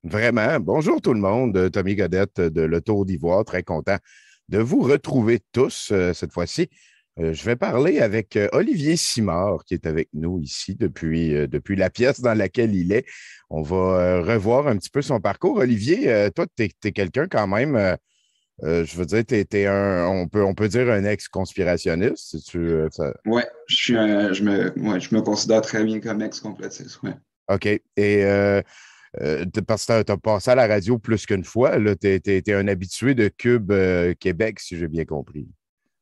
Vraiment. Bonjour tout le monde. Tommy Godette de Le Tour d'Ivoire. Très content de vous retrouver tous cette fois-ci. Je vais parler avec Olivier Simard qui est avec nous ici depuis la pièce dans laquelle il est. On va revoir un petit peu son parcours. Olivier, toi, tu es quelqu'un quand même, je veux dire, tu es, on peut dire un ex-conspirationniste. Si tu, Ouais, je me considère très bien comme ex-complotiste, ouais. OK. Et parce que tu as passé à la radio plus qu'une fois. Tu es, un habitué de Cube Québec, si j'ai bien compris.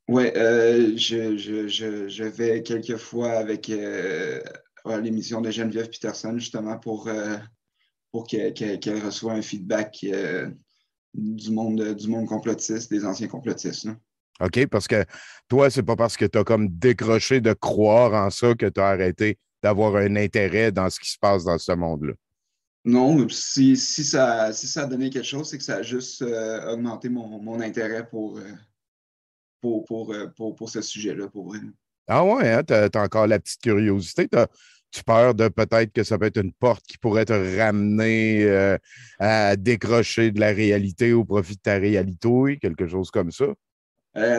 Ouais, je vais quelques fois avec à l'émission de Geneviève Peterson, justement, pour qu'elle reçoive un feedback du monde complotiste, des anciens complotistes, là. OK? Parce que toi, c'est pas parce que tu as comme décroché de croire en ça que tu as arrêté d'avoir un intérêt dans ce qui se passe dans ce monde-là. Non, si ça a donné quelque chose, c'est que ça a juste augmenté mon intérêt pour ce sujet-là, pour vrai. Ah ouais, hein? T'as encore la petite curiosité. Tu peur de peut-être que ça peut être une porte qui pourrait te ramener à décrocher de la réalité au profit de ta réalité, oui, quelque chose comme ça.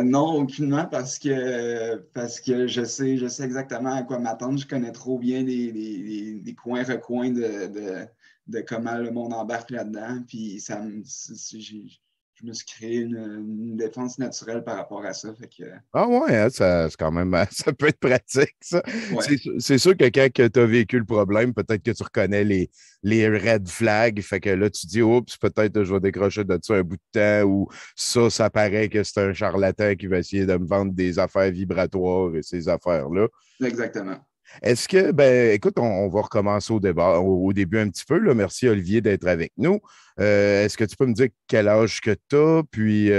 Non, aucunement, parce que je sais exactement à quoi m'attendre. Je connais trop bien les coins recoins de comment le monde embarque là-dedans. Puis je me suis créé une défense naturelle par rapport à ça. Fait que, Ah ouais, hein, ça, c'est quand même, ça peut être pratique, ça. ouais, C'est sûr que quand tu as vécu le problème, peut-être que tu reconnais les red flags, fait que là, tu dis, oups, peut-être que je vais décrocher de ça un bout de temps, ou ça paraît que c'est un charlatan qui va essayer de me vendre des affaires vibratoires et ces affaires-là. exactement. Est-ce que, ben, écoute, on va recommencer au débat, au début un petit peu. Là. Merci, Olivier, d'être avec nous. Est-ce que tu peux me dire quel âge que tu as, puis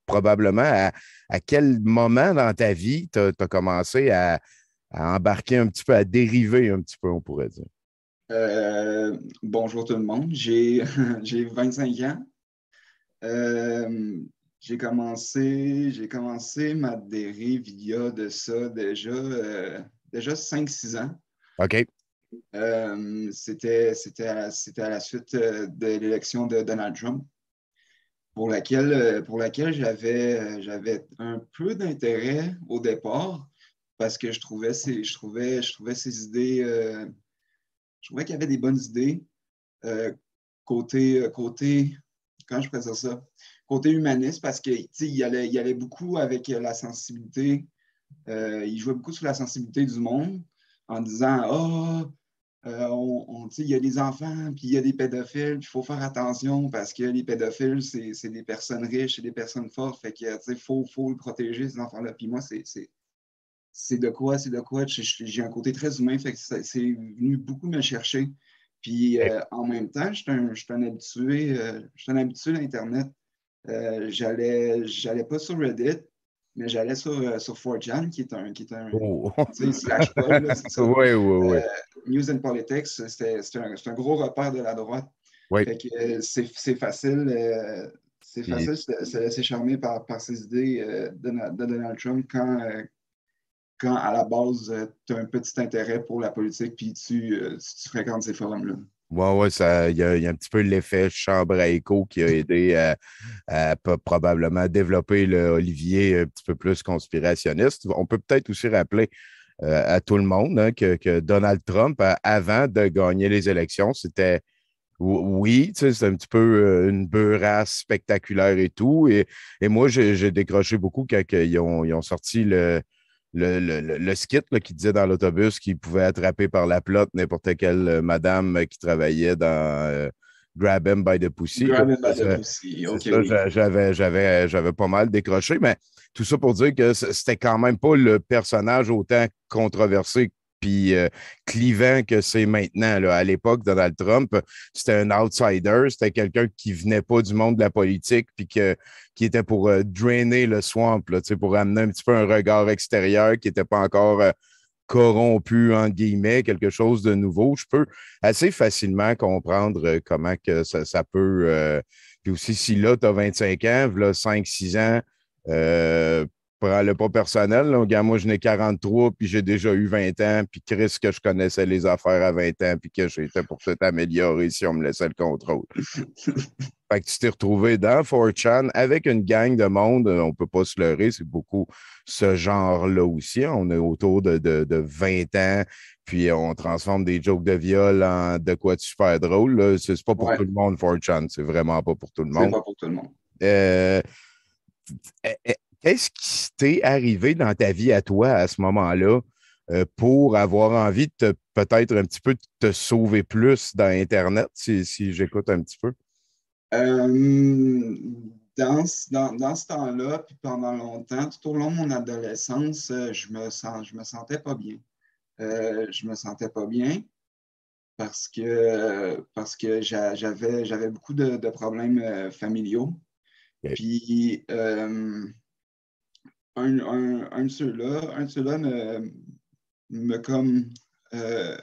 probablement à quel moment dans ta vie tu as commencé à embarquer un petit peu, à dériver un petit peu, on pourrait dire. Bonjour tout le monde. J'ai 25 ans. Euh, j'ai commencé ma dérive il y a de ça déjà 5-6 ans. OK? C'était à la suite de l'élection de Donald Trump, pour laquelle j'avais un peu d'intérêt au départ, parce que je trouvais ses idées, je trouvais qu'il y avait des bonnes idées, euh, côté, quand je faisais ça, côté humaniste, parce que, tu sais, il allait beaucoup avec la sensibilité, il jouait beaucoup sur la sensibilité du monde en disant, oh, tu sais, il y a des enfants, puis il y a des pédophiles, puis il faut faire attention parce que les pédophiles, c'est des personnes riches, c'est des personnes fortes, fait que, tu sais, faut protéger ces enfants-là. Puis moi, c'est de quoi, j'ai un côté très humain, fait que c'est venu beaucoup me chercher. Puis en même temps, je suis un habitué d'Internet. J'allais pas sur Reddit, mais j'allais sur 4chan, qui est un Oh. tu sais, slash pod, là, c'est ça. Oui, oui, oui. Euh, News and Politics, c'est un gros repère de la droite. Oui. Fait que c'est facile de se laisser charmer par ces idées de Donald Trump quand à la base, tu as un petit intérêt pour la politique puis tu fréquentes ces forums-là. Ouais, ouais, il y a un petit peu l'effet chambre à écho qui a aidé probablement développer le Olivier un petit peu plus conspirationniste. On peut peut-être aussi rappeler à tout le monde hein, que Donald Trump, avant de gagner les élections, c'était oui, tu sais, c'est un petit peu une beurasse spectaculaire et tout. Et moi, j'ai décroché beaucoup quand ils ont sorti le skit là, qui disait dans l'autobus qu'il pouvait attraper par la plotte n'importe quelle madame qui travaillait dans Grab Him by the Pussy. Là. Grab it by the Ça, pussy. c'est OK, ça, oui. j'avais pas mal décroché, mais tout ça pour dire que c'était quand même pas le personnage autant controversé puis clivant que c'est maintenant. Là. À l'époque, Donald Trump, c'était un outsider, c'était quelqu'un qui venait pas du monde de la politique puis qui était pour drainer le swamp, là, pour amener un petit peu un regard extérieur qui n'était pas encore corrompu, entre guillemets, quelque chose de nouveau. Je peux assez facilement comprendre comment que ça peut. Puis aussi, si là, tu as 25 ans, là, 5-6 ans, prends-le pas personnel. Là. Regarde, moi, je n'ai 43, puis j'ai déjà eu 20 ans, puis Chris, que je connaissais les affaires à 20 ans, puis que j'étais pour tout améliorer si on me laissait le contrôle. Fait que tu t'es retrouvé dans 4chan avec une gang de monde, on peut pas se leurrer, c'est beaucoup ce genre-là aussi. On est autour de 20 ans, puis on transforme des jokes de viol en de quoi de super drôle. Là. C'est pas pour tout Ouais, le monde, 4chan, c'est vraiment pas pour tout le c'est monde. pas pour tout le monde. Euh, Qu'est-ce qui t'est arrivé dans ta vie à toi à ce moment-là pour avoir envie de peut-être un petit peu te sauver plus dans Internet, si j'écoute un petit peu? Euh, dans ce temps-là, puis pendant longtemps, tout au long de mon adolescence, je me sentais pas bien. Je me sentais pas bien parce que j'avais beaucoup de problèmes familiaux. OK. Puis un de ceux-là me comme euh,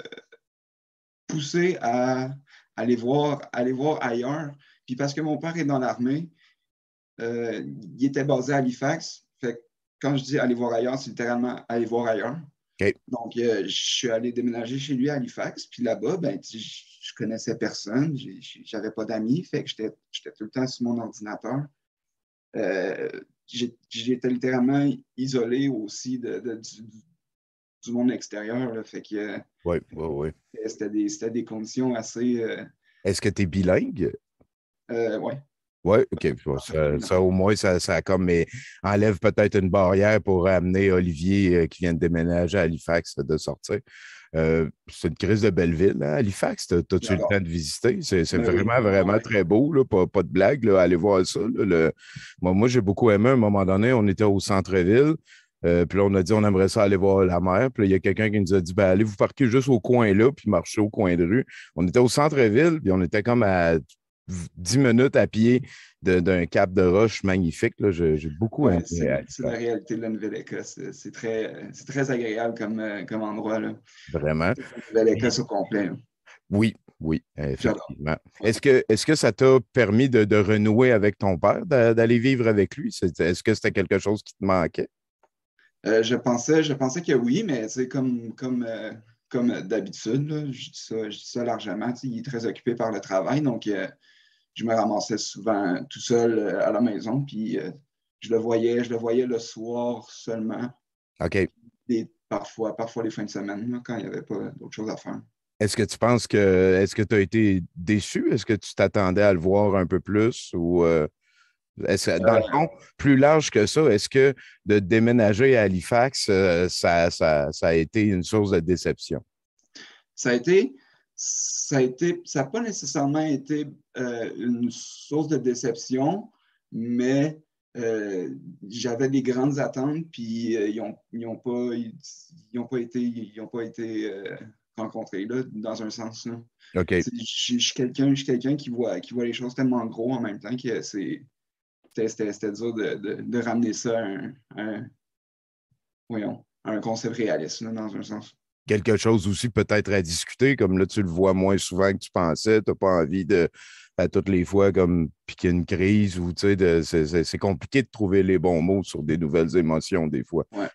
poussé à aller voir ailleurs. Puis parce que mon père est dans l'armée, il était basé à Halifax. Fait que quand je dis aller voir ailleurs, c'est littéralement aller voir ailleurs. OK. Donc, je suis allé déménager chez lui à Halifax. Puis là-bas, ben, je connaissais personne. J'avais pas d'amis. Fait que j'étais tout le temps sur mon ordinateur. Euh, J'étais littéralement isolé aussi du monde extérieur. Là. Fait que Oui, oui, oui. c'était des conditions assez. Est-ce que tu es bilingue? Ouais, Oui, OK. Bon, parfaitement. ça, au moins, ça comme mais enlève peut-être une barrière pour amener Olivier qui vient de déménager à Halifax de sortir. C'est une crise de belle ville, hein, Halifax. T'as-tu le J'adore. temps de visiter? C'est Mais oui, vraiment, vraiment ouais. très beau, là, pas de blague, là, allez voir ça. Là, moi, j'ai beaucoup aimé, à un moment donné, on était au centre-ville, puis là, on a dit on aimerait ça aller voir la mer. Puis là, il y a quelqu'un qui nous a dit ben, allez vous parquer juste au coin là, puis marchez au coin de rue. On était au centre-ville, puis on était comme à 10 minutes à pied d'un cap de roche magnifique. Là. J'ai beaucoup aimé Ouais, c'est la Halifax. réalité de la Nouvelle-Écosse. C'est très agréable comme endroit, là. Vraiment. C'est la Nouvelle-Écosse au complet, là. Oui, oui, J'adore. effectivement. Ouais. Est-ce que ça t'a permis de renouer avec ton père, d'aller vivre avec lui? Est-ce que c'était quelque chose qui te manquait? Je pensais que oui, mais c'est comme d'habitude, là, je dis ça largement. Tu sais, il est très occupé par le travail, donc je me ramassais souvent tout seul à la maison, puis je le voyais le soir seulement, OK. et parfois les fins de semaine, là, quand il n'y avait pas d'autre chose à faire. Est-ce que tu as été déçu? Est-ce que tu t'attendais à le voir un peu plus ou dans le Euh, fond, plus large que ça, est-ce que de déménager à Halifax, ça a été une source de déception? Ça a été, ça n'a pas nécessairement été une source de déception, mais j'avais des grandes attentes, puis ils ont pas été rencontrés, là, dans un sens, là. OK. Je suis quelqu'un qui voit les choses tellement gros en même temps que c'était dur de ramener ça à un concept réaliste, là, dans un sens. Quelque chose aussi peut-être à discuter, comme là, tu le vois moins souvent que tu pensais, tu n'as pas envie de, à toutes les fois, comme piquer une crise ou, tu sais, c'est compliqué de trouver les bons mots sur des nouvelles émotions, des fois. Ouais, ouais.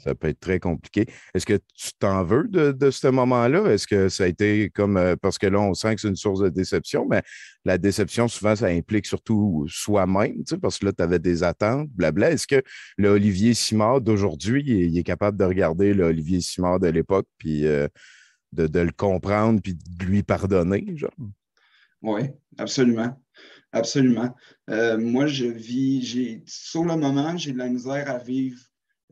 Ça peut être très compliqué. Est-ce que tu t'en veux de ce moment-là? Est-ce que ça a été comme, parce que là, on sent que c'est une source de déception, mais la déception, souvent, ça implique surtout soi-même, tu sais, parce que là, tu avais des attentes, blabla. Est-ce que le Olivier Simard d'aujourd'hui, il est capable de regarder le Olivier Simard de l'époque, puis de le comprendre, puis de lui pardonner, genre? Oui, absolument. Absolument. Moi, sur le moment, j'ai de la misère à vivre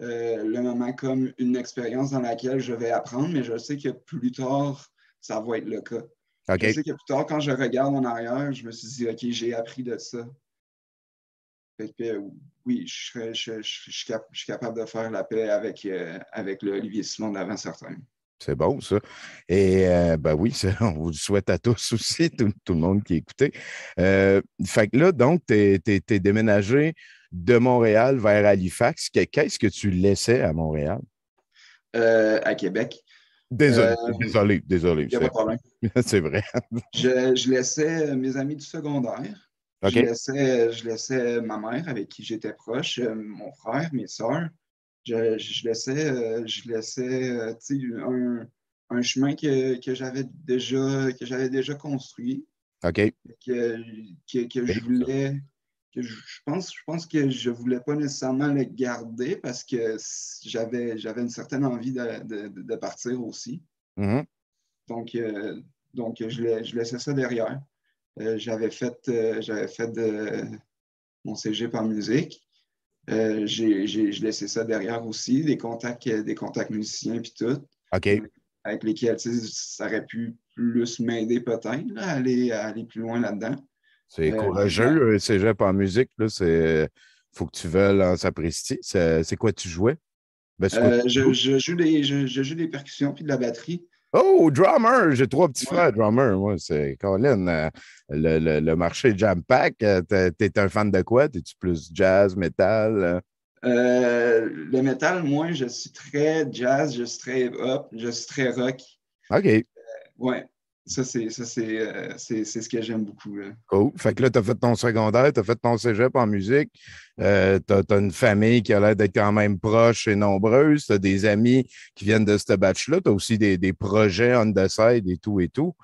le moment comme une expérience dans laquelle je vais apprendre, mais je sais que plus tard, ça va être le cas. Je OK. sais que plus tard, quand je regarde en arrière, je me suis dit, OK, j'ai appris de ça. Fait que, oui, je suis capable de faire la paix avec le Olivier Simon d'avant certain. C'est bon, ça. Et ben oui, ça, on vous le souhaite à tous aussi, tout le monde qui écoutait. Fait que là, donc, tu es déménagé de Montréal vers Halifax. Qu'est-ce que tu laissais à Montréal? À Québec, Désolé, il désolé. n'y a pas de problème. C'est vrai. Je laissais mes amis du secondaire. OK. Je laissais ma mère avec qui j'étais proche, mon frère, mes sœurs. Je laissais tu sais, un chemin que j'avais déjà construit, OK. que, que je voulais, je pense que je voulais pas nécessairement le garder parce que j'avais une certaine envie de partir aussi. Mhm. Donc, je laissais ça derrière. J'avais fait mon cégep en musique. Je laissais ça derrière aussi, des contacts musiciens puis tout, OK. avec lesquels tu sais, ça aurait pu plus m'aider peut-être là, à aller plus loin là-dedans. C'est Maintenant, courageux, cégep en musique, là. Faut que tu veuilles en sapristi. C'est quoi tu jouais? Ben, c'est quoi tu joues? je joue des percussions puis de la batterie. Oh, drummer! J'ai trois petits Ouais. frères drummer. Moi, c'est Colin. Le marché Jam Pack, t'es un fan de quoi? T'es-tu plus jazz, metal? Le métal, moi, je suis très jazz, je suis très hip-hop, je suis très rock. OK, Ouais, c'est ce que j'aime beaucoup, là. cool. Fait que là, t'as fait ton secondaire, t'as fait ton cégep en musique. T'as une famille qui a l'air d'être quand même proche et nombreuse. T'as des amis qui viennent de ce batch-là. T'as aussi des projets on the side et tout et tout.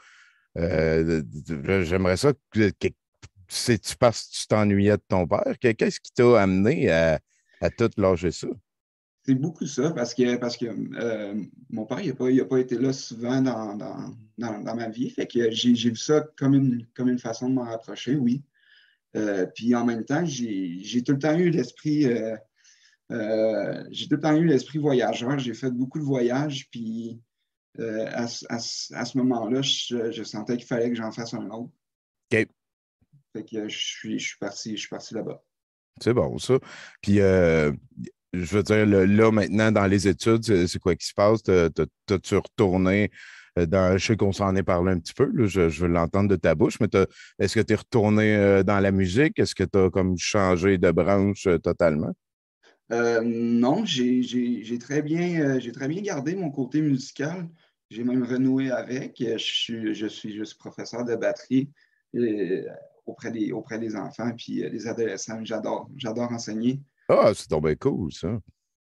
J'aimerais ça que c'est-tu parce que tu t'ennuyais de ton père? Qu'est-ce qui t'a amené à tout lâcher ça? C'est beaucoup ça parce que mon père, il a pas été là souvent dans ma vie. Fait que j'ai vu ça comme une façon de m'en rapprocher, oui. Puis en même temps, j'ai tout le temps eu j'ai tout le temps eu l'esprit voyageur. J'ai fait beaucoup de voyages, puis à ce moment-là, je sentais qu'il fallait que j'en fasse un autre. OK, Fait que je suis parti là-bas. c'est bon, ça. Puis, je veux dire, là, maintenant, dans les études, c'est quoi qui se passe? T'as-tu retourné je sais qu'on s'en est parlé un petit peu, là, je veux l'entendre de ta bouche, mais est-ce que tu es retourné dans la musique? Est-ce que tu as comme changé de branche totalement? Non, j'ai très bien gardé mon côté musical. J'ai même renoué avec. Je suis professeur de batterie euh, auprès des enfants puis des adolescents. J'adore enseigner. Ah, c'est tombé cool, ça.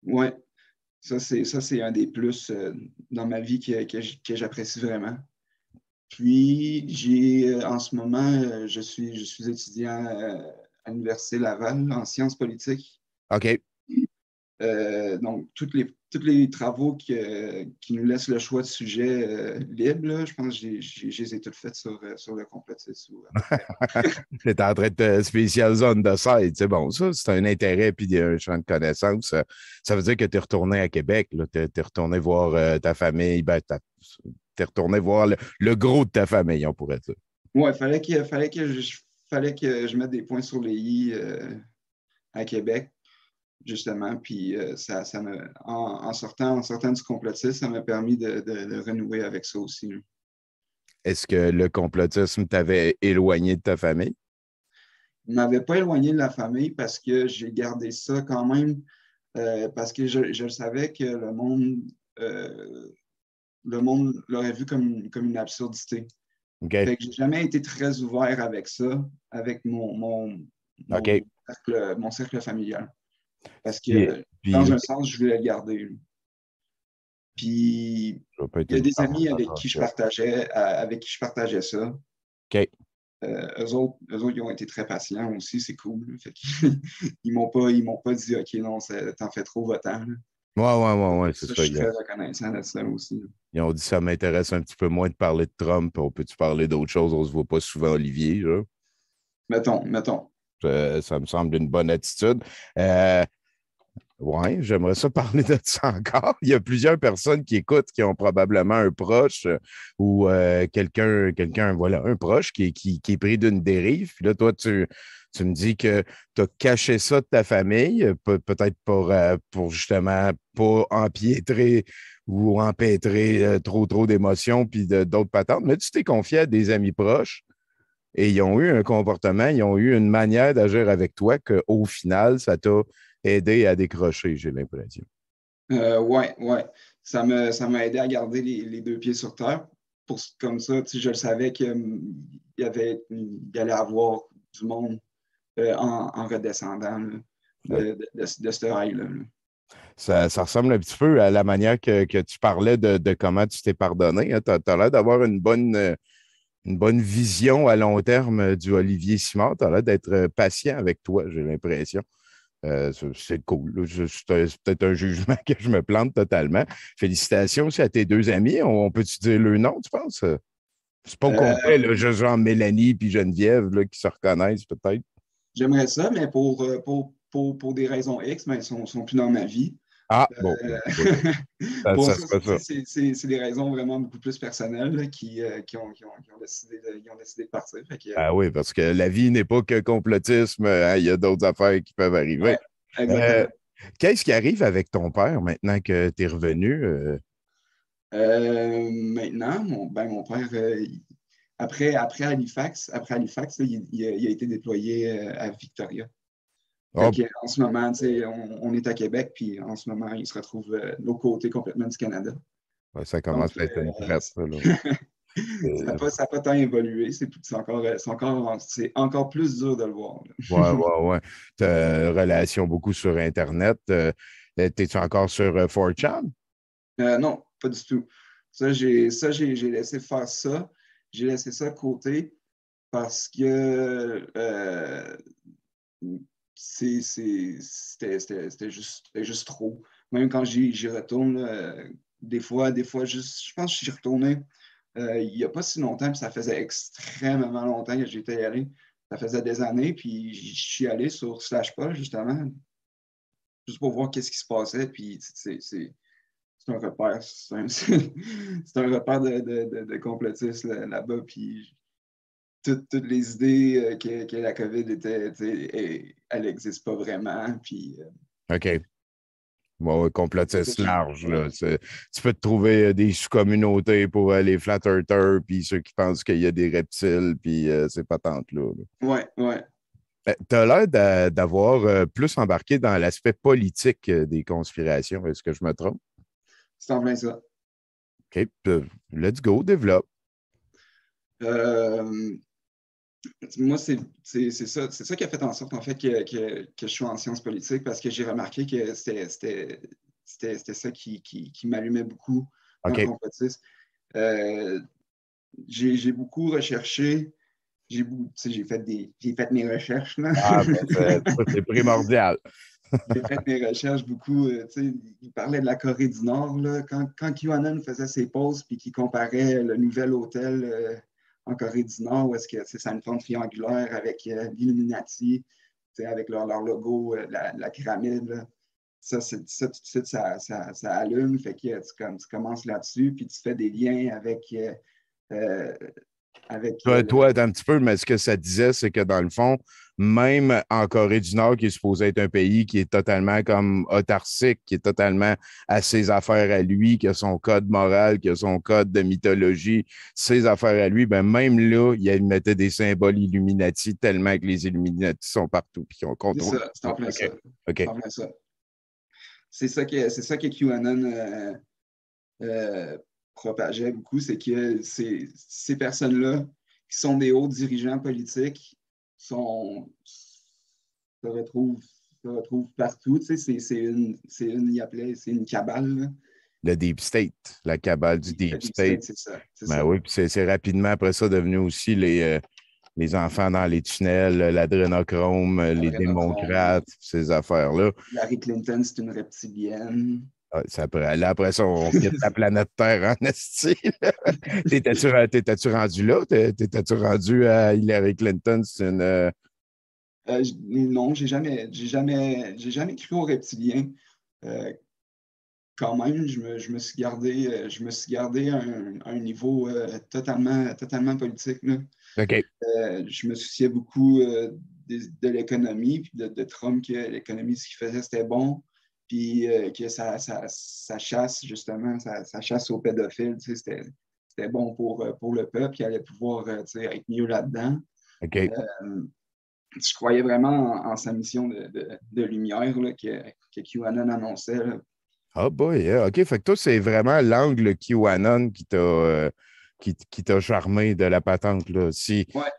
Ouais, ça, c'est un des plus dans ma vie que j'apprécie vraiment. Puis, en ce moment, je suis étudiant à l'Université Laval en sciences politiques. OK. Donc, tous les travaux qui nous laissent le choix de sujet libre, là, je pense que je les ai toutes faites sur le complotisme, ou à peu près. Tu es en train de te spécialiser on the side. C'est bon, ça, c'est un intérêt puis un champ de connaissances. Ça veut dire que tu es retourné à Québec. Tu es retourné voir ta famille. Ben, tu es retourné voir le gros de ta famille, on pourrait dire. Ouais, fallait que je mette des points sur les i à Québec, justement. Puis, en sortant du complotisme, ça m'a permis de renouer avec ça aussi, là. Est-ce que le complotisme t'avait éloigné de ta famille? Je ne m'avais pas éloigné de la famille parce que j'ai gardé ça quand même, parce que je savais que euh, le monde l'aurait vu comme une absurdité. OK. Fait que j'ai jamais été très ouvert avec ça, avec OK. mon cercle familial. Parce Puis, que puis dans un sens, je voulais le garder. Puis je vais pas être il y a une des amis conversation. avec qui je partageais ça. OK. Eux autres, ils ont été très patients aussi, c'est cool. Fait qu'ils ils m'ont pas dit OK, non, t'en fais trop, va-t'en, là. Ouais, c'est Ça, je ça. suis très reconnaissant de ça aussi. Ils ont dit ça m'intéresse un petit peu moins de parler de Trump. On peut-tu parler d'autre chose? On se voit pas souvent, Olivier, là. Mettons. Ça me semble une bonne attitude. Euh, ouais, j'aimerais ça parler de ça encore. Il y a plusieurs personnes qui écoutent qui ont probablement un proche ou quelqu'un, voilà, un proche qui est pris d'une dérive. Puis là, toi, tu me dis que tu as caché ça de ta famille, peut-être pour justement pas empiétrer ou empêtrer trop d'émotions puis d'autres patentes, mais tu t'es confié à des amis proches et ils ont eu un comportement, ils ont eu une manière d'agir avec toi qu'au final, ça t'a aidé à décrocher, j'ai l'impression. Ouais. Ça m'a aidé à garder les deux pieds sur terre. Comme ça, tu sais, je le savais qu'il y allait avoir du monde en redescendant là, de ce rail-là. Là. Ça ressemble un petit peu à la manière que tu parlais de comment tu t'es pardonné. Hein. Tu as l'air d'avoir une bonne vision à long terme du Olivier Simard. Tu as l'air d'être patient avec toi, j'ai l'impression. C'est cool. C'est peut-être un jugement que je me plante totalement. Félicitations aussi à tes deux amis. On peut-tu dire le nom, tu penses? C'est pas au complet, là, juste genre Mélanie puis Geneviève là, qui se reconnaissent peut-être. J'aimerais ça, mais pour des raisons X, mais ils ne sont plus dans ma vie. Ah, bon, oui, Pour ça ça, sera ça. c'est des raisons vraiment beaucoup plus personnelles là, qui ont décidé de partir. Fait que, Ah oui, parce que la vie n'est pas que complotisme. Hein, il y a d'autres affaires qui peuvent arriver. ouais, exactement. Euh, Qu'est-ce qui arrive avec ton père maintenant que tu es revenu? Maintenant, mon père, après Halifax, là, il a été déployé à Victoria. Fait Oh, que, en ce moment, on est à Québec, puis en ce moment, il se retrouve de l'autre côté complètement du Canada. ben, ça Donc, commence à être une traite, ça, là. ça n'a pas tant évolué. C'est encore plus dur de le voir. Là. Ouais, ouais, ouais. Tu as relation beaucoup sur Internet. T'es-tu encore sur 4chan? Non, pas du tout. J'ai laissé faire ça. J'ai laissé ça de côté parce que c'était juste trop. Même quand j'y retourne, des fois, juste, je pense que j'y retournais il n'y a pas si longtemps, puis ça faisait extrêmement longtemps que j'étais allé. Ça faisait des années, puis je suis allé sur Slashpod, justement, juste pour voir qu'est-ce qui se passait. Puis c'est un repère, c'est un repère de complotistes là-bas. Puis toutes les idées que la COVID était, elle n'existe pas vraiment. Puis OK. Ouais, ouais, c'est ça complotiste qui. large, Ouais, là. Tu peux te trouver des sous-communautés pour les flat earthers, puis ceux qui pensent qu'il y a des reptiles, puis ces patentes-là. ouais. Ouais. Tu as l'air d'avoir plus embarqué dans l'aspect politique des conspirations. Est-ce que je me trompe? C'est en plein ça. OK, let's go, développe. Euh, Moi, c'est ça qui a fait en sorte, en fait, que je suis en sciences politiques parce que j'ai remarqué que c'était ça qui m'allumait beaucoup dans le OK. complotisme. Euh, j'ai beaucoup recherché, j'ai fait mes recherches, là. Ah, ben, c'est primordial. J'ai fait mes recherches beaucoup. Il parlait de la Corée du Nord, là, quand QAnon faisait ses pauses puis qu'il comparait le nouvel hôtel en Corée du Nord, où est-ce que ça a une forme triangulaire avec l'Illuminati, avec leur logo, la pyramide. Là. Ça, tout de suite, ça allume. Fait que tu commences là-dessus, puis tu fais des liens euh, avec Toi, un petit peu, mais ce que ça disait, c'est que dans le fond, même en Corée du Nord, qui est supposé être un pays qui est totalement comme autarcique, qui est totalement à ses affaires à lui, qui a son code moral, qui a son code de mythologie, ses affaires à lui, ben même là, il mettait des symboles Illuminati tellement que les Illuminati sont partout puis qu'on c'est contrôle. ça, c'est en plein ça. OK. C'est OK. en plein ça. C'est ça que QAnon euh, propageait beaucoup, c'est que ces personnes-là, qui sont des hauts dirigeants politiques, sont, se, retrouvent, se retrouvent partout. Tu sais, il appelait, c'est une cabale. Là. Le Deep State, la cabale du Le Deep Deep State. State, c'est ça. C'est Ben ça. oui, puis c'est rapidement après ça devenu aussi les enfants dans les tunnels, l'adrénochrome, les Adrénochrome. démocrates, ces affaires-là. Hillary Clinton, c'est une reptilienne. Ah, là, après ça, on quitte la planète Terre en esti. T'étais-tu rendu là? T'étais-tu rendu à Hillary Clinton? C'est une. Non, j'ai jamais cru aux reptiliens. Euh, Quand même, je me suis gardé un niveau totalement politique. Là. OK. Je me souciais beaucoup de l'économie, puis de Trump, que l'économie, ce qu'il faisait, c'était bon, puis que ça chasse, justement, ça chasse aux pédophiles, tu sais, c'était bon pour le peuple, qui allait pouvoir tu sais, être mieux là-dedans. OK. Euh, je croyais vraiment en sa mission de lumière là, que QAnon annonçait. Là. Ah boy, yeah. OK. Fait que toi, c'est vraiment l'angle QAnon qui t'a charmé de la patente, là. Ouais,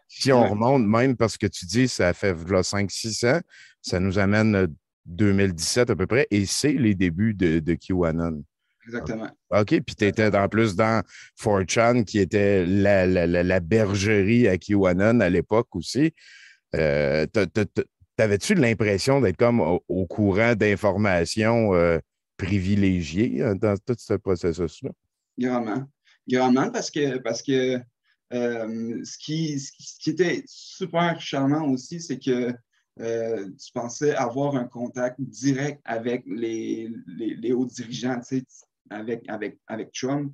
Si on ouais, remonte, même parce que tu dis, ça fait 5-6 ans, ça nous amène 2017 à peu près, et c'est les débuts de QAnon. exactement. OK, puis tu étais Exactement. en plus dans 4chan, qui était la bergerie à QAnon à l'époque aussi. T'avais-tu l'impression d'être comme au courant d'informations privilégiées dans tout ce processus-là? Grandement. Grandement parce que ce qui était super charmant aussi, c'est que tu pensais avoir un contact direct avec les hauts dirigeants, tu sais, avec Trump.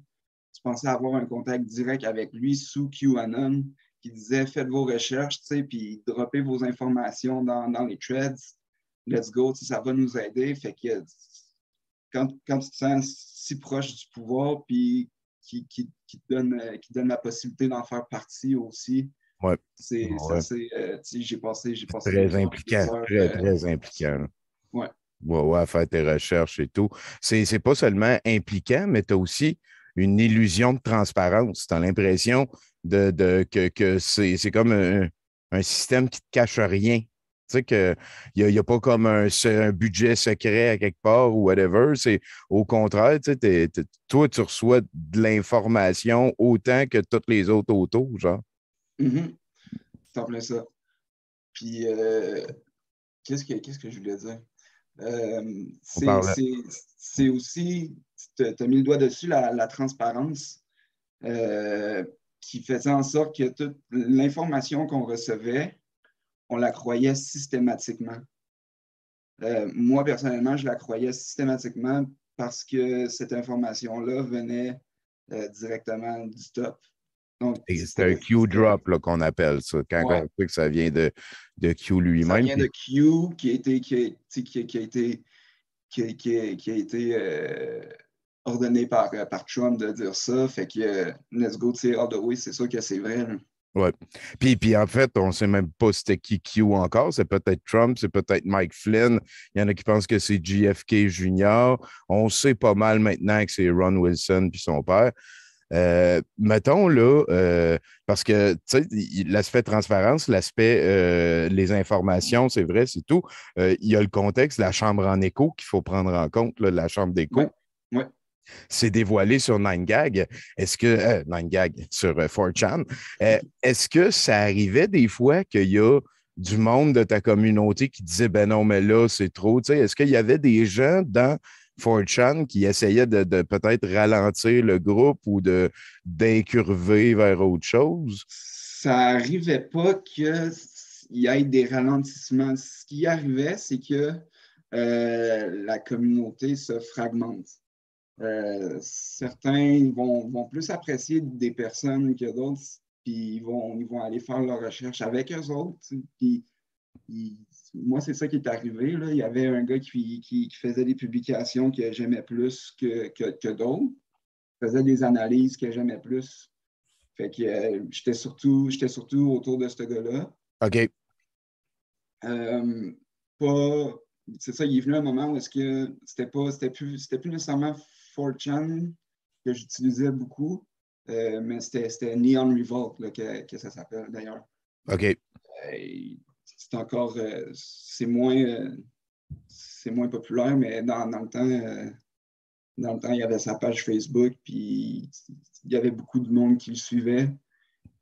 Tu pensais avoir un contact direct avec lui sous QAnon qui disait faites vos recherches, tu sais, puis droppez vos informations dans les threads. Let's go, tu sais, ça va nous aider. Fait que quand tu te sens si proche du pouvoir, puis qui te donne la possibilité d'en faire partie aussi, Ouais. c'est Ouais. assez. J'ai passé Très des impliquant. heures. Très, très impliquant, là. Ouais. Ouais, ouais, à faire tes recherches et tout. C'est pas seulement impliquant, mais tu as aussi une illusion de transparence. Tu as l'impression que c'est comme un système qui te cache rien. Tu sais qu'il y a pas comme un budget secret à quelque part ou whatever. C'est au contraire, tu sais, toi, tu reçois de l'information autant que toutes les autres autos, genre. Mhm. C'est en plein ça. Puis, qu'est-ce que je voulais dire? Euh, On c'est parle. c'est- c'est aussi, tu as mis le doigt dessus, la transparence euh, qui faisait en sorte que toute l'information qu'on recevait, on la croyait systématiquement. Moi, personnellement, je la croyais systématiquement parce que cette information-là venait directement du top. Donc, C'est un Q drop là, qu'on appelle ça, quand on ouais, sait que ça vient de Q ça lui-même. vient de Puis, Q qui a été ordonné par Trump de dire ça. Fait que let's go, tu sais, all the way, c'est sûr que c'est vrai, là. ouais. Puis, en fait, on ne sait même pas c'était qui Q encore. C'est peut-être Trump, c'est peut-être Mike Flynn. Il y en a qui pensent que c'est JFK Jr. On sait pas mal maintenant que c'est Ron Wilson puis son père. Mettons là, parce que tu sais, l'aspect transparence, l'aspect les informations, c'est vrai, c'est tout. Il y a le contexte, la chambre en écho qu'il faut prendre en compte, là, la chambre Ouais, d'écho. ouais. C'est dévoilé sur 9gag. Est-ce que 9gag sur 4chan, est-ce que ça arrivait des fois qu'il y a du monde de ta communauté qui disait ben non, mais là, c'est trop. Tu sais, est-ce qu'il y avait des gens dans 4chan qui essayaient de peut-être ralentir le groupe ou d'incurver vers autre chose? Ça n'arrivait pas qu'il y ait des ralentissements. Ce qui arrivait, c'est que la communauté se fragmente. Certains vont plus apprécier des personnes que d'autres, puis ils vont aller faire leurs recherches avec eux autres. Puis, ils- moi, c'est ça qui est arrivé, là. Il y avait un gars qui faisait des publications que j'aimais plus que d'autres, faisait des analyses que j'aimais plus. Fait que j'étais surtout autour de ce gars-là. OK. Euh, pas, c'est ça, il est venu un moment où est-ce que c'était plus nécessairement 4chan que j'utilisais beaucoup, mais c'était Neon Revolt là, que ça s'appelle d'ailleurs. OK. C'est moins populaire, mais dans le temps, il y avait sa page Facebook, puis il y avait beaucoup de monde qui le suivait.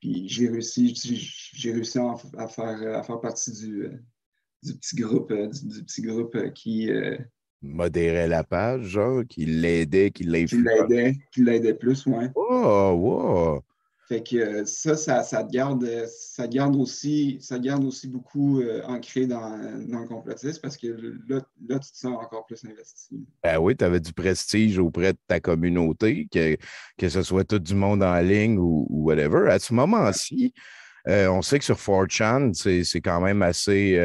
Puis j'ai réussi à faire partie du petit groupe Modérait la page, genre, qui l'aidait, qui qui l'influençait. l'aidait plus, ouais. Oh, wow. Fait que ça te garde aussi beaucoup ancré dans le complotisme parce que là, tu te sens encore plus investi. Ben oui, tu avais du prestige auprès de ta communauté, que ce soit tout du monde en ligne ou whatever. À ce Ouais. moment-ci, on sait que sur 4chan, c'est quand même assez.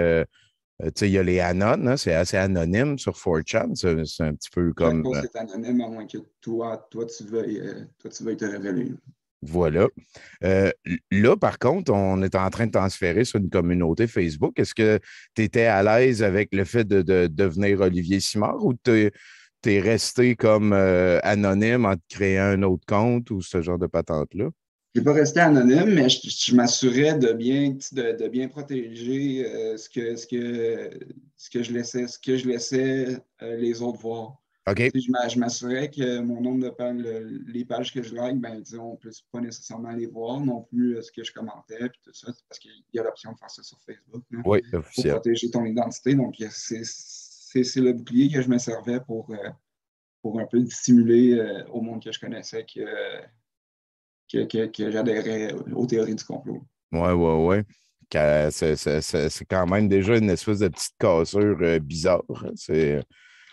Tu sais, il y a les Anon, hein, c'est assez anonyme sur 4chan. C'est un petit peu Chaque comme. post est anonyme, à moins que toi, tu veuilles te révéler. Voilà. Là, par contre, on est en train de transférer sur une communauté Facebook. Est-ce que tu étais à l'aise avec le fait de devenir Olivier Simard ou t'es resté comme anonyme en te créant un autre compte ou ce genre de patente-là? Je n'ai pas resté anonyme, mais je m'assurais de bien protéger ce que je laissais les autres voir. OK. Je m'assurais que mon nombre de pages, les pages que je like, ben, disons, on ne peut pas nécessairement les voir, non plus ce que je commentais, puis tout ça, parce qu'il y a l'option de faire ça sur Facebook, là, Oui, pour officiel. protéger ton identité. Donc, c'est le bouclier que je me servais pour un peu dissimuler au monde que je connaissais que j'adhérais aux théories du complot. Oui, oui, oui. C'est quand même déjà une espèce de petite cassure bizarre, hein. C'est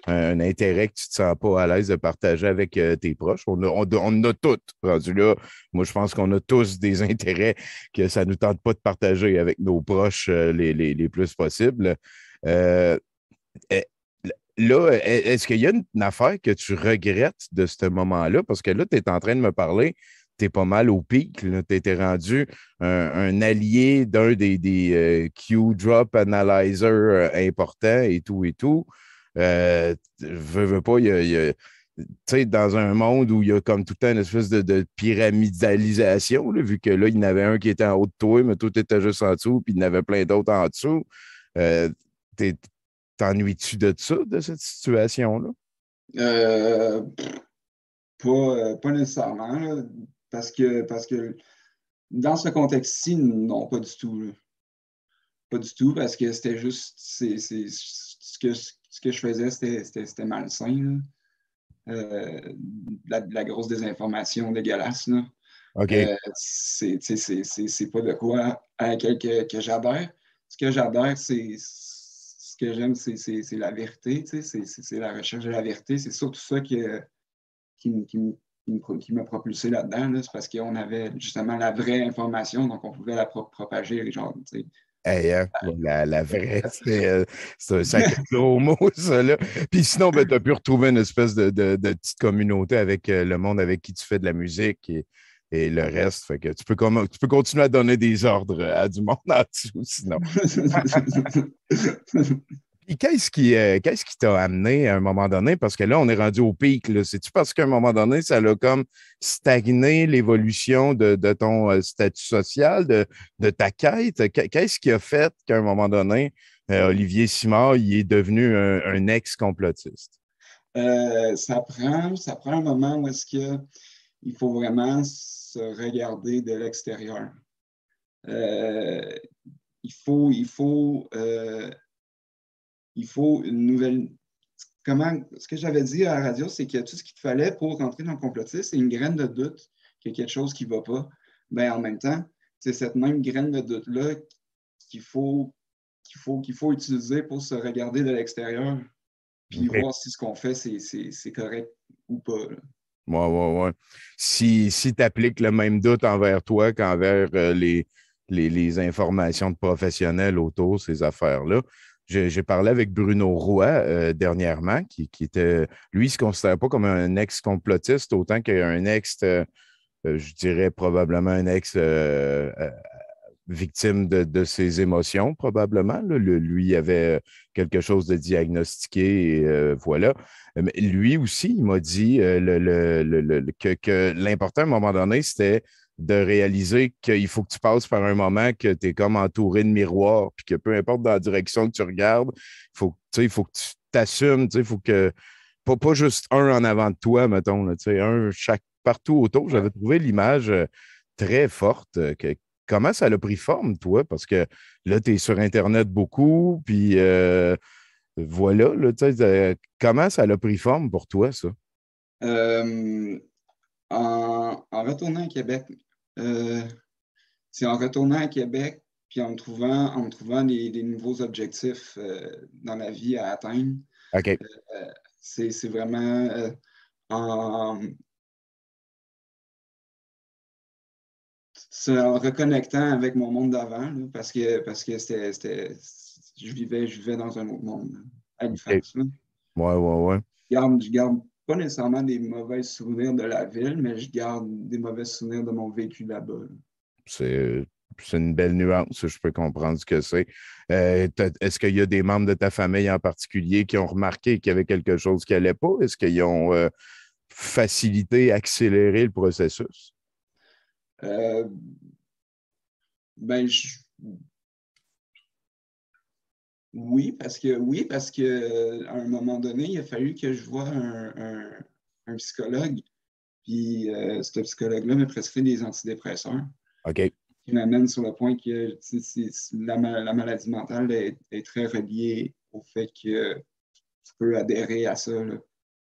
un intérêt que tu ne te sens pas à l'aise de partager avec tes proches. On a tous rendu là. Moi, je pense qu'on a tous des intérêts que ça ne nous tente pas de partager avec nos proches les plus possibles. Euh, eh, Là, est-ce qu'il y a une affaire que tu regrettes de ce moment-là? Parce que là, tu es en train de me parler, tu es pas mal au pic. Tu étais rendu un allié d'un des Q-drop analyzers importants et tout et tout. Veux pas, tu sais, dans un monde où il y a comme tout le temps une espèce de pyramidalisation, là, vu que là, il y en avait un qui était en haut de toi, mais tout était juste en dessous, puis il y en avait plein d'autres en dessous. Euh, T'ennuies-tu de ça, de cette situation-là? Euh, pas nécessairement, là, parce que dans ce contexte-ci, non, pas du tout, là. Pas du tout, parce que c'était juste ce que je faisais, c'était malsain, là. La grosse désinformation dégueulasse, là. OK. C'est pas de quoi à que j'adhère. Ce que j'adhère, ce que j'aime, c'est la vérité, c'est la recherche de la vérité. C'est surtout ça qui m'a propulsé là-dedans, là. C'est parce qu'on avait justement la vraie information, donc on pouvait la propager, genre, tu sais. Hey, hein, la vraie, c'est un sacré gros mot, ça, là. Puis sinon, ben, tu as pu retrouver une espèce de petite communauté avec le monde avec qui tu fais de la musique et le reste. Fait que tu peux continuer à donner des ordres à du monde en dessous, sinon. Puis qu'est-ce qui t'a amené à un moment donné? Parce que là, on est rendu au pic, là. C'est-tu parce qu'à un moment donné, ça a comme stagné l'évolution de ton statut social, de ta quête? Qu'est-ce qui a fait qu'à un moment donné, Olivier Simard, il est devenu un ex-complotiste? Ça prend un moment où est-ce que il faut vraiment se regarder de l'extérieur. Euh, il faut une nouvelle. Ce que j'avais dit à la radio, c'est que tout ce qu'il te fallait pour rentrer dans le complotisme, c'est une graine de doute qu'il y a quelque chose qui ne va pas. Ben, en même temps, c'est cette même graine de doute-là qu'il faut utiliser pour se regarder de l'extérieur, puis OK. voir si ce qu'on fait, c'est correct ou pas, là. Ouais, ouais, ouais. Si tu appliques le même doute envers toi qu'envers les informations de professionnels autour de ces affaires-là. J'ai parlé avec Bruno Roy dernièrement, qui était, lui, il ne se considère pas comme un ex-complotiste, autant qu'un ex, je dirais probablement un ex victime de ses émotions, probablement. Là. Lui avait quelque chose de diagnostiqué et voilà. Mais lui aussi, il m'a dit que l'important à un moment donné, c'était de réaliser qu'il faut que tu passes par un moment que tu es comme entouré de miroirs, puis que peu importe dans la direction que tu regardes, il faut que tu t'assumes, il faut que pas juste un en avant de toi, mettons, là, un chaque partout autour. J'avais trouvé l'image très forte. Comment ça a pris forme, toi? Parce que là, tu es sur Internet beaucoup, puis voilà, là, comment ça a pris forme pour toi, ça? Euh, en retournant à Québec, euh, c'est en retournant à Québec, puis en me trouvant des nouveaux objectifs dans la vie à atteindre. OK. C'est vraiment en, c'est en reconnectant avec mon monde d'avant, là, parce que je vivais dans un autre monde, là, à OK. Halifax, là. Ouais, ouais, ouais. Je garde pas nécessairement des mauvais souvenirs de la ville, mais je garde des mauvais souvenirs de mon vécu là-bas, là. C'est c'est une belle nuance, je peux comprendre ce que c'est. Est-ce qu'il y a des membres de ta famille en particulier qui ont remarqué qu'il y avait quelque chose qui n'allait pas? Est-ce qu'ils ont facilité, accéléré le processus? Euh, ben, oui, parce que à un moment donné, il a fallu que je voie un psychologue. Puis ce psychologue-là m'a prescrit des antidépresseurs OK. qui m'amènent sur le point que la maladie mentale est très reliée au fait que tu peux adhérer à ça, là.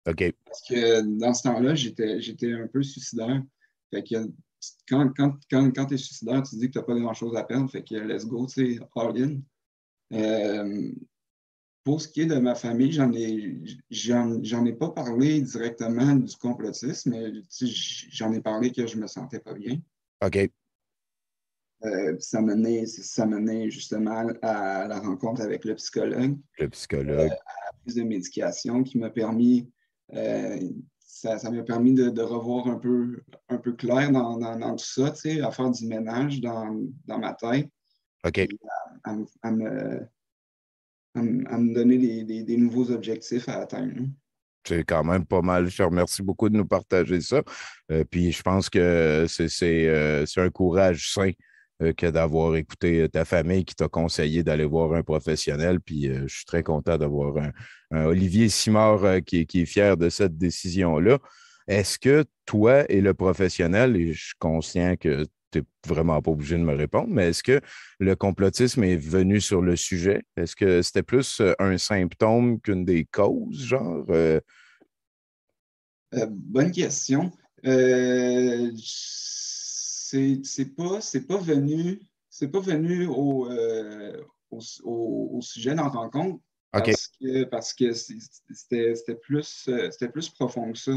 OK. Parce que dans ce temps-là, j'étais un peu suicidaire. Fait que quand tu es suicidaire, tu te dis que tu n'as pas grand-chose à perdre. Fait que let's go, tu sais, all in. Euh, pour ce qui est de ma famille, j'en ai pas parlé directement du complotisme, mais tu sais, j'en ai parlé que je me sentais pas bien. OK. Ça menait justement à la rencontre avec le psychologue, Le psychologue. la prise de médication qui m'a permis, euh, ça m'a permis de revoir un peu clair dans tout ça, tu sais, à faire du ménage dans ma tête, OK. puis à me donner des nouveaux objectifs à atteindre. C'est quand même pas mal. Je te remercie beaucoup de nous partager ça. Puis je pense que c'est un courage sain que d'avoir écouté ta famille qui t'a conseillé d'aller voir un professionnel. Puis je suis très content d'avoir un Olivier Simard qui est fier de cette décision-là. Est-ce que toi et le professionnel, et je suis conscient que tu n'es vraiment pas obligé de me répondre, mais est-ce que le complotisme est venu sur le sujet? Est-ce que c'était plus un symptôme qu'une des causes, genre? Bonne question. C'est pas venu au sujet d'en rencontre OK. parce que c'était plus profond que ça,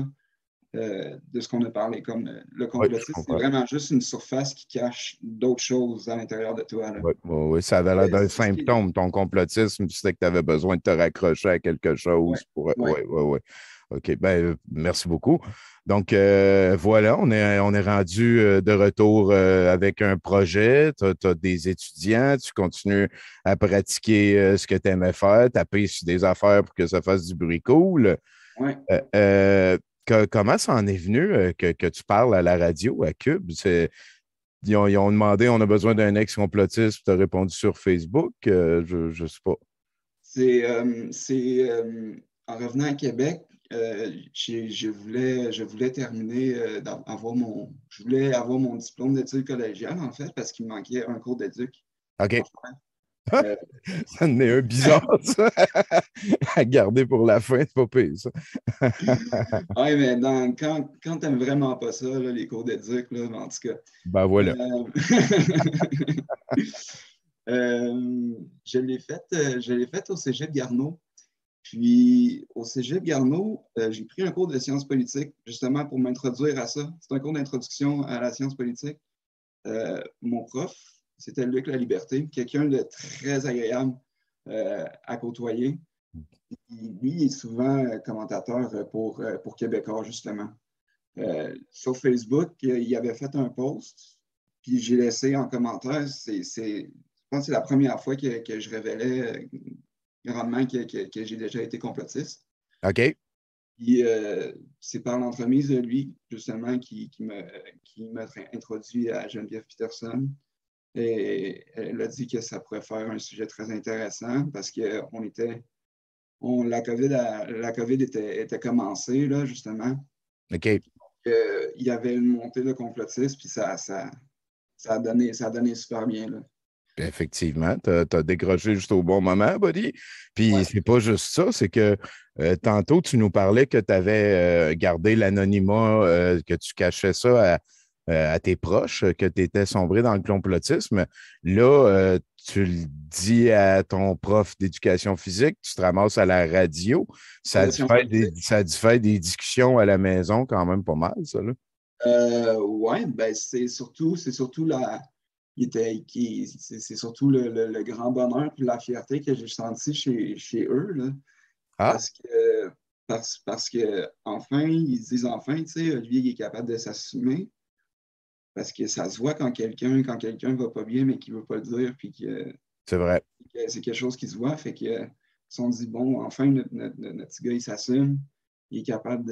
de ce qu'on a parlé. Comme le Oui, je complotisme, c'est comprends. vraiment juste une surface qui cache d'autres choses à l'intérieur de toi, là. Oui, oui, oui, ça avait l'air d'un C'est ce qui est. symptôme, ton complotisme. Tu sais que tu avais besoin de te raccrocher à quelque Ouais, chose pour. ouais. Oui, oui, oui. OK, ben, merci beaucoup. Donc, voilà, on est rendu de retour avec un projet. Tu as des étudiants, tu continues à pratiquer ce que tu aimais faire, taper sur des affaires pour que ça fasse du bruit cool. Ouais. Euh, euh, comment ça en est venu que tu parles à la radio, à Cube? Ils ont demandé, on a besoin d'un ex-complotiste, tu as répondu sur Facebook. Je ne sais pas. En revenant à Québec, je voulais terminer, je voulais avoir mon diplôme d'études collégiales, en fait, parce qu'il me manquait un cours d'éduc à OK. faire. Ça Euh, en est un bizarre, ça. À garder pour la fin, c'est pas pire, ça. ouais, mais quand tu n'aimes vraiment pas ça, là, les cours d'éduc, là, en tout cas. Ben voilà. euh, je l'ai fait au Cégep Garneau. Puis, au Cégep Garneau, j'ai pris un cours de sciences politiques, justement pour m'introduire à ça. C'est un cours d'introduction à la science politique. Mon prof, c'était Luc Laliberté, quelqu'un de très agréable à côtoyer. Lui, il est souvent commentateur pour Québécois, justement. Sur Facebook, il avait fait un post, puis j'ai laissé en commentaire. Je pense que c'est la première fois que je révélais grandement que j'ai déjà été complotiste. OK. Puis c'est par l'entremise de lui, justement, qui m'a introduit à Geneviève Peterson. Et elle a dit que ça pourrait faire un sujet très intéressant parce que la COVID était commencée, là, justement. OK. Il y avait une montée de complotisme, puis ça a donné super bien, là. Effectivement, tu as décroché juste au bon moment, buddy. Puis Ouais. c'est pas juste ça, c'est que tantôt, tu nous parlais que tu avais gardé l'anonymat, que tu cachais ça à tes proches, que tu étais sombré dans le complotisme. Là, tu le dis à ton prof d'éducation physique, tu te ramasses à la radio. Ça a De dû sciences faire des, politiques. ça a dû faire des discussions à la maison quand même pas mal, ça, là. Ouais, ben c'est surtout c'est surtout le grand bonheur et la fierté que j'ai senti chez eux, là, Ah, parce que enfin, ils se disent enfin, tu sais, Olivier il est capable de s'assumer parce que ça se voit quand quelqu'un va pas bien mais qu'il veut pas le dire puis c'est vrai. que c'est quelque chose qui se voit, fait que ils se sont dit bon, enfin notre petit gars il s'assume, il est capable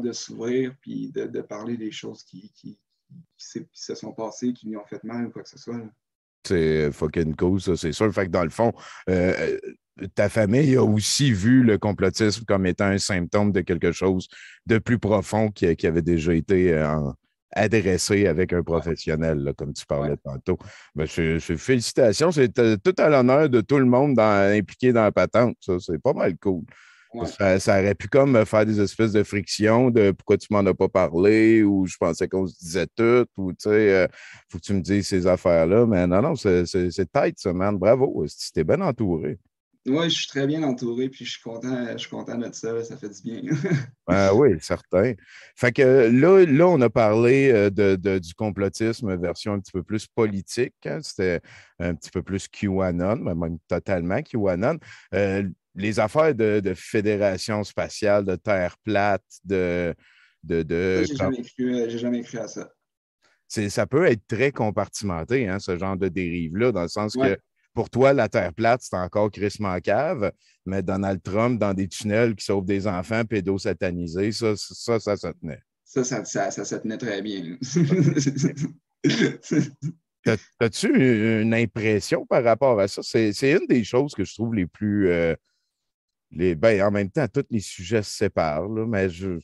de s'ouvrir puis de parler des choses qui se sont passés, qui lui ont fait mal ou quoi que ce soit. Là. C'est fucking cool, ça, c'est sûr. Fait que dans le fond, ta famille a aussi vu le complotisme comme étant un symptôme de quelque chose de plus profond qui avait déjà été adressé avec un Ouais, professionnel, là, comme tu ouais, parlais tantôt. Ben, félicitations, c'est tout à l'honneur de tout le monde impliqué dans la patente. Ça, c'est pas mal cool. Parce ouais. que ça aurait pu comme faire des espèces de frictions de pourquoi tu m'en as pas parlé ou je pensais qu'on se disait tout ou tu sais, faut que tu me dises ces affaires-là. Mais non, c'est tight, ça, man. Bravo. T'es bien entouré. Ouais, je suis très bien entouré, puis je suis content de ça, ça fait du bien. Oui, certain. Fait que là, on a parlé du complotisme version un petit peu plus politique, hein. C'était un petit peu plus QAnon, même totalement QAnon. Les affaires de fédération spatiale, de Terre plate, Ça, de j'ai jamais cru à ça. ça peut être très compartimenté, hein, ce genre de dérive-là, dans le sens Ouais, que pour toi, la Terre plate, c'est encore crissement cave, mais Donald Trump, dans des tunnels qui sauvent des enfants pédosatanisés, ça se tenait. ça se tenait très bien. As-tu une impression par rapport à ça? C'est une des choses que je trouve les plus. Ben, en même temps, tous les sujets se séparent, là, mais je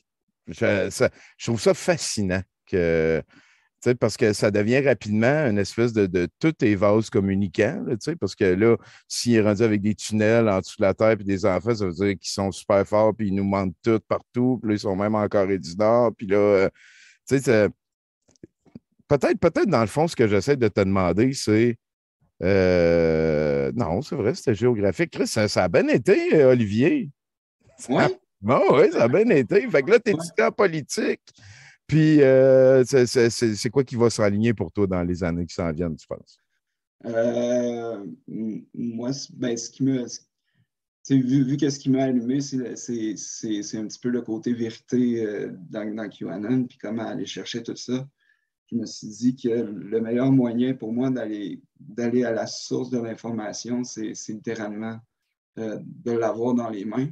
trouve ça fascinant que. Tu sais, parce que ça devient rapidement une espèce de tout est vase communicant, là, tu sais, parce que là, s'il est rendu avec des tunnels en dessous de la terre et des enfants, ça veut dire qu'ils sont super forts puis ils nous mentent tout partout, puis là, ils sont même en Corée du Nord, puis là, tu sais, peut-être dans le fond, ce que j'essaie de te demander, c'est non, c'est vrai, c'était géographique. Chris, ça a bien été, Olivier. Ouais, Bon, oui, ça a bien été. Fait que là, tu es ouais. étudiant en politique. Puis, c'est quoi qui va s'aligner pour toi dans les années qui s'en viennent, tu penses? Moi, ben, vu que ce qui m'a allumé, c'est un petit peu le côté vérité dans QAnon, puis comment aller chercher tout ça. Je me suis dit que le meilleur moyen pour moi d'aller à la source de l'information, c'est littéralement de l'avoir dans les mains.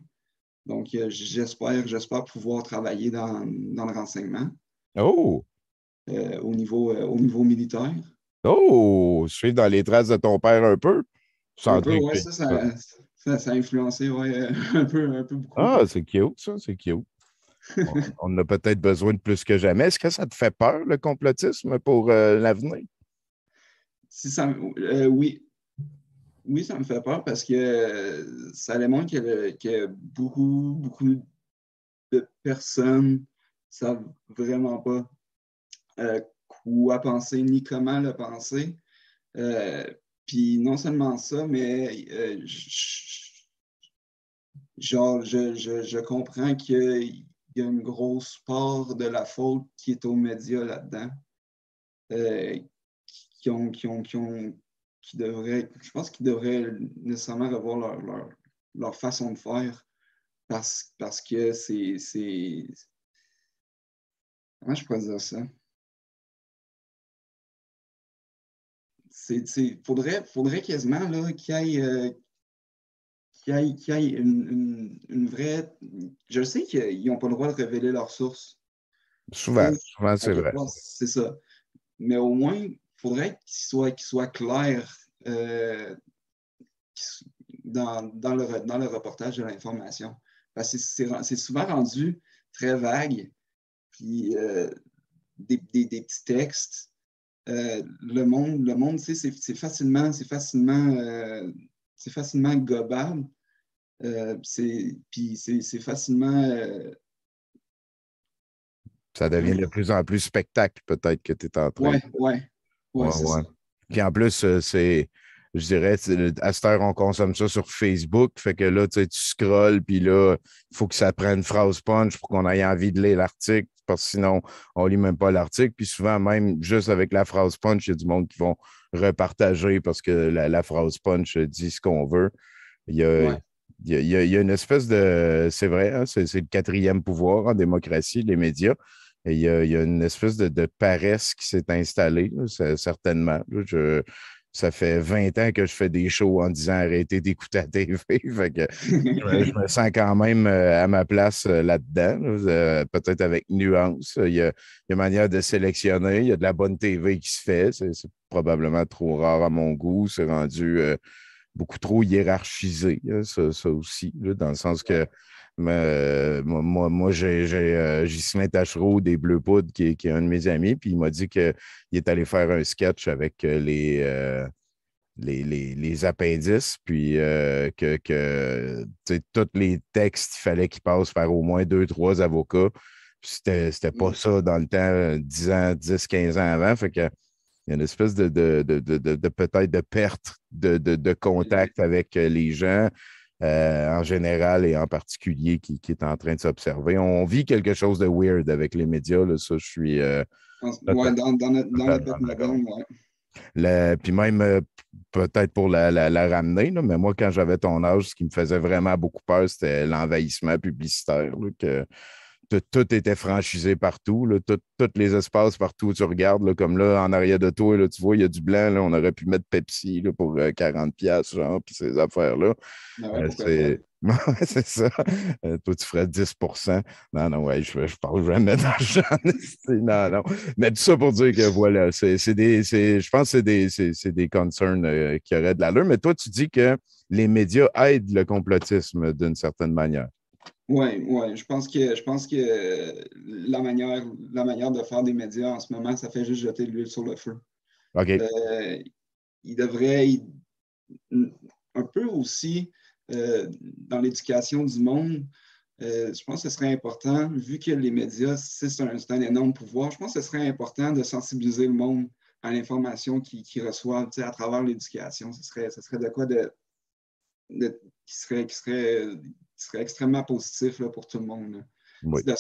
Donc, j'espère pouvoir travailler dans le renseignement Oh! au niveau militaire. Oh! Je suis dans les traces de ton père un peu. Un Sans peu, doute ouais, ça a influencé ouais, un peu beaucoup. Ah, c'est cute, ça, c'est cute. On a peut-être besoin de plus que jamais. Est-ce que ça te fait peur, le complotisme, pour l'avenir? Si ça, oui, oui, ça me fait peur parce que ça démontre que beaucoup de personnes ne savent vraiment pas quoi penser ni comment le penser. Euh, Puis non seulement ça, mais je comprends qu'il y a une grosse part de la faute qui est aux médias là-dedans, euh, qui devraient, je pense qu'ils devraient nécessairement revoir leur façon de faire parce que comment je pourrais dire ça? Faudrait quasiment là, qu'il y ait une vraie. Je sais qu'ils n'ont pas le droit de révéler leurs sources. Ça, Souvent, à c'est quelque vrai. part, c'est ça. Mais au moins, il faudrait qu'il soit clair dans le reportage de l'information. Parce que c'est souvent rendu très vague, puis des petits textes. Le monde, tu sais, c'est facilement gobable. Puis c'est facilement. Ça devient de plus en plus spectacle, peut-être, que tu es en train. Ouais, Ouais, c'est ouais. ça. Puis en plus, je dirais, à cette heure, on consomme ça sur Facebook. Fait que là, tu sais, tu scrolles, puis là, il faut que ça prenne une phrase punch pour qu'on ait envie de lire l'article, parce que sinon, on lit même pas l'article. Puis souvent, même juste avec la phrase punch, il y a du monde qui vont repartager parce que la phrase punch dit ce qu'on veut. Il y a, Ouais, il y a une espèce de. C'est vrai, hein, c'est le quatrième pouvoir en démocratie, les médias. Et il y a une espèce de paresse qui s'est installée, là, certainement. Là. ça fait 20 ans que je fais des shows en disant arrêtez d'écouter la TV. Fait que je me sens quand même à ma place là-dedans, là, peut-être avec nuance. Il y a manière de sélectionner. Il y a de la bonne TV qui se fait. C'est probablement trop rare à mon goût. C'est rendu beaucoup trop hiérarchisé, hein, ça aussi, là, dans le sens que moi j'ai Ghislain Tachereau des Bleus Poudres, qui est un de mes amis, puis il m'a dit qu'il est allé faire un sketch avec les appendices, puis tu sais, tous les textes, il fallait qu'ils passent par au moins deux, trois avocats. Puis c'était pas ça dans le temps, 10 ans, 10, 15 ans avant. Fait que il y a une espèce de peut-être de perte de contact avec les gens en général et en particulier qui est en train de s'observer. On vit quelque chose de weird avec les médias, là, ça, je suis Ouais, dans notre époque d'accord. moderne, ouais. Puis même, peut-être pour la ramener, là, mais moi, quand j'avais ton âge, ce qui me faisait vraiment beaucoup peur, c'était l'envahissement publicitaire, là, que tout était franchisé partout, là, tous les espaces partout où tu regardes, là, comme là, en arrière de toi, là, tu vois, il y a du blanc, là, on aurait pu mettre Pepsi là, pour 40 piastres, genre, puis ces affaires-là. Ben ouais, pourquoi pas? C'est ouais, c'est ça. Toi, tu ferais 10%. Non, non, ouais, je parle jamais d'argent. Non, non. Mais tout ça pour dire que voilà, je pense que c'est des concerns qui auraient de l'allure. Mais toi, tu dis que les médias aident le complotisme d'une certaine manière. Oui, ouais, je pense que la manière de faire des médias en ce moment, ça fait juste jeter de l'huile sur le feu. OK. Euh, il devrait un peu aussi dans l'éducation du monde. Je pense que ce serait important, vu que les médias, c'est un énorme pouvoir, je pense que ce serait important de sensibiliser le monde à l'information qu'ils reçoivent, tu sais, à travers l'éducation. Ce serait de quoi qui serait extrêmement positif là, pour tout le monde, là. Oui. C'est de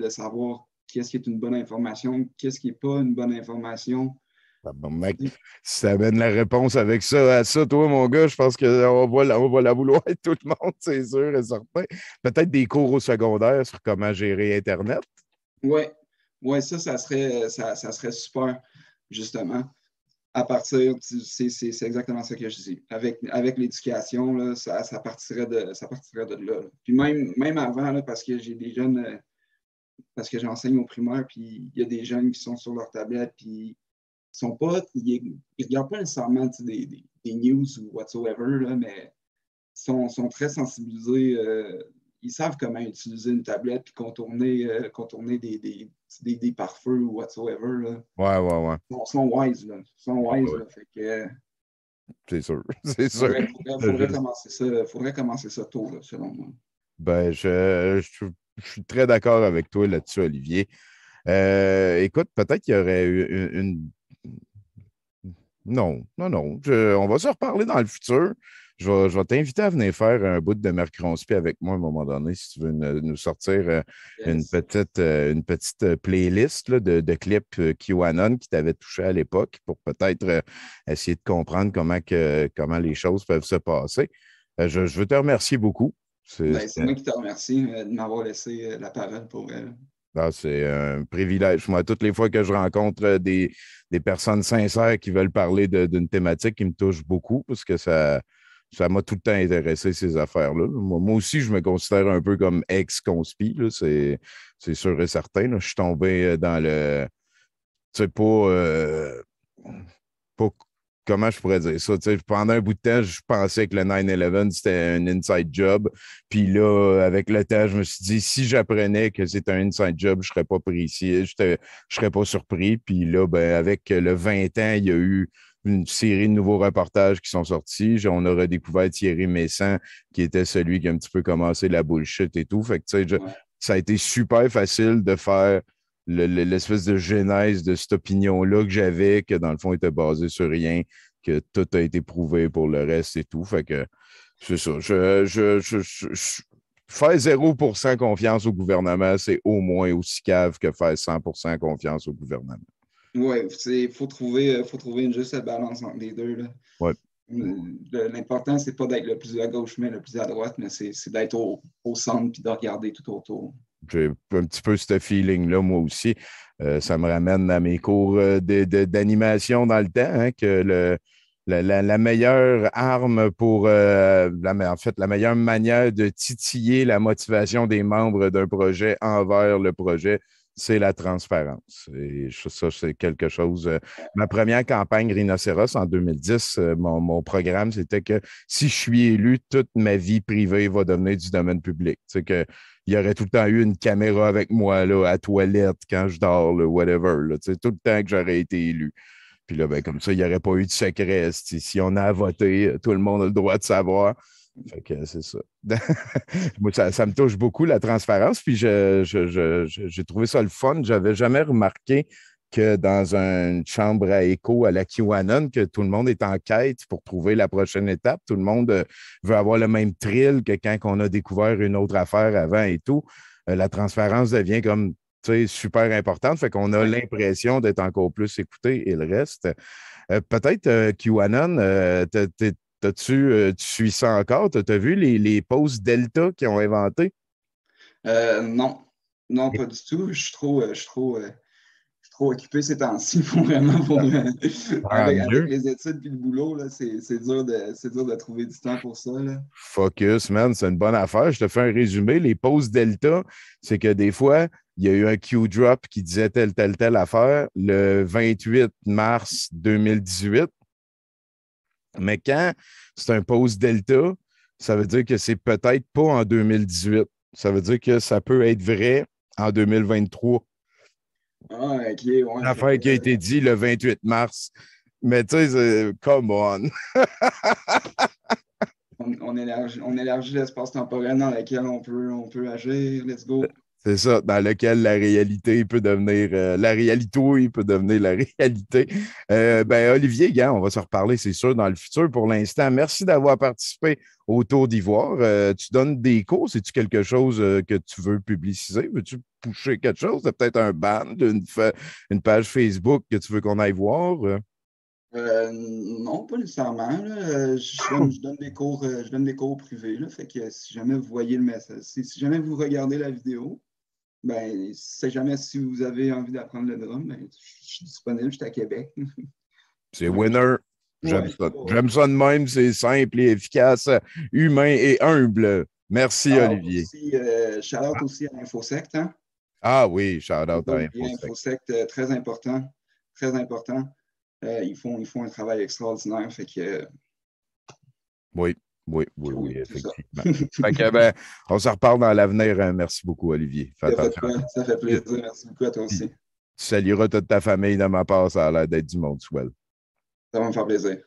savoir qu'est-ce qui est une bonne information, qu'est-ce qui n'est pas une bonne information. Ah, bon, mec, si ça amène la réponse avec ça à ça, toi, mon gars, je pense qu'on va la vouloir tout le monde, c'est sûr et certain. Peut-être des cours au secondaire sur comment gérer Internet. Oui, ouais, ça serait super, justement. À partir, c'est exactement ça que je dis. Avec l'éducation, là, ça partirait de là, là. Puis même avant, là, parce que j'ai des jeunes, parce que j'enseigne au primaire, puis il y a des jeunes qui sont sur leur tablette, puis ils regardent pas nécessairement, tu sais, des news ou whatsoever, là, mais sont très sensibilisés. Ils savent comment utiliser une tablette puis contourner des pare-feux ou whatsoever, là. Ouais, ouais, ouais. Ils sont wise, là. Ils sont Ouais, wise, ouais. là. Fait que C'est sûr. C'est sûr. faudrait commencer ça tôt, là, selon moi. Ben, je suis très d'accord avec toi là-dessus, Olivier. Écoute, peut-être qu'il y aurait eu Non, non, non. On va se reparler dans le futur. Je vais t'inviter à venir faire un bout de Mercronspi avec moi à un moment donné, si tu veux nous sortir Yes. une petite playlist là, de clips QAnon qui t'avaient touché à l'époque pour peut-être essayer de comprendre comment les choses peuvent se passer. Je veux te remercier beaucoup. Ben, c'est moi qui te remercie de m'avoir laissé la parole pour elle. C'est un privilège. Moi, toutes les fois que je rencontre des personnes sincères qui veulent parler d'une thématique qui me touche beaucoup, parce que ça m'a tout le temps intéressé, ces affaires-là. Moi aussi, je me considère un peu comme ex-conspi, là, c'est sûr et certain, là. Je suis tombé dans le. Tu sais, pas comment je pourrais dire ça. Tu sais, pendant un bout de temps, je pensais que le 9/11, c'était un inside job. Puis là, avec le temps, je me suis dit, si j'apprenais que c'est un inside job, je ne serais pas pris ici, je ne serais pas surpris. Puis là, ben, avec le 20 ans, il y a eu une série de nouveaux reportages qui sont sortis. On a redécouvert Thierry Messant, qui était celui qui a un petit peu commencé la bullshit et tout. Fait que, tu sais, Ouais. ça a été super facile de faire l'espèce de genèse de cette opinion-là que j'avais, que dans le fond était basée sur rien, que tout a été prouvé pour le reste et tout. Fait que c'est ça. Faire 0% confiance au gouvernement, c'est au moins aussi cave que faire 100% confiance au gouvernement. Ouais, faut trouver une juste balance entre les deux, là. Ouais. L'important, c'est pas d'être le plus à gauche, mais le plus à droite, mais c'est d'être au centre puis de regarder tout autour. J'ai un petit peu ce feeling-là, moi aussi. Ça me ramène à mes cours d'animation dans le temps, hein, que la meilleure arme pour, en fait, la meilleure manière de titiller la motivation des membres d'un projet envers le projet, c'est la transparence. Et ça, c'est quelque chose. Ma première campagne Rhinocéros en 2010, mon programme, c'était que si je suis élu, toute ma vie privée va devenir du domaine public. Tu sais, que il y aurait tout le temps eu une caméra avec moi là, à toilette quand je dors, là, whatever. Là, tu sais, tout le temps que j'aurais été élu. Puis là, ben, comme ça, il n'y aurait pas eu de secret. Si on a à voter, tout le monde a le droit de savoir. Fait que c'est ça. Moi, ça me touche beaucoup, la transparence. Puis j'ai trouvé ça le fun. J'avais jamais remarqué que dans une chambre à écho à la QAnon, que tout le monde est en quête pour trouver la prochaine étape. Tout le monde veut avoir le même thrill que quand on a découvert une autre affaire avant et tout. La transparence devient comme super importante. Fait qu'on a l'impression d'être encore plus écouté et le reste. Peut-être QAnon, tu suis ça encore? Tu as vu les pauses Delta qu'ils ont inventées? Non, non, pas du tout. Je suis trop occupé ces temps-ci pour vraiment Ah, avec mieux. les études et le boulot, là, c'est dur de trouver du temps pour ça. Là. Focus, man, c'est une bonne affaire. Je te fais un résumé. Les pauses Delta, c'est que des fois, il y a eu un Q-drop qui disait telle affaire le 28 mars 2018. Mais quand c'est un pause Delta, ça veut dire que c'est peut-être pas en 2018. Ça veut dire que ça peut être vrai en 2023. Ah, ok, ouais. L'affaire qui a été dit le 28 mars. Mais tu sais, come on. On élargit l'espace temporel dans lequel on peut agir. Let's go. C'est ça, dans lequel la réalité peut devenir la réalité, oui, peut devenir la réalité. Ben, Olivier, gars, on va se reparler, c'est sûr, dans le futur. Pour l'instant, merci d'avoir participé au Tour d'Ivoire. Tu donnes des cours, c'est-tu quelque chose que tu veux publiciser? Veux-tu pousser quelque chose? C'est peut-être un band, une page Facebook que tu veux qu'on aille voir? Non, pas nécessairement. Là. Je donne des cours privés. Là, fait que si jamais vous voyez le message, si jamais vous regardez la vidéo, ben, si jamais si vous avez envie d'apprendre le drum, ben, je suis disponible, je suis à Québec. C'est winner. J'aime Ouais, ça. J'aime ça de même, c'est simple et efficace, humain et humble. Merci, Olivier. Shout-out aussi à InfoSect, hein? Ah oui, shout out à Et InfoSec. InfoSect, très important. Très important. Ils font un travail extraordinaire. Fait que, Oui, oui, c'est ça. effectivement. Fait que, ben, on se reparle dans l'avenir. Hein. Merci beaucoup, Olivier. Fais Il a pas de attention à quoi. toi. Ça fait Puis, plaisir. Merci beaucoup à toi aussi. tu salueras toute ta famille de ma part. Ça a l'air d'être du monde swell. Ça va me faire plaisir.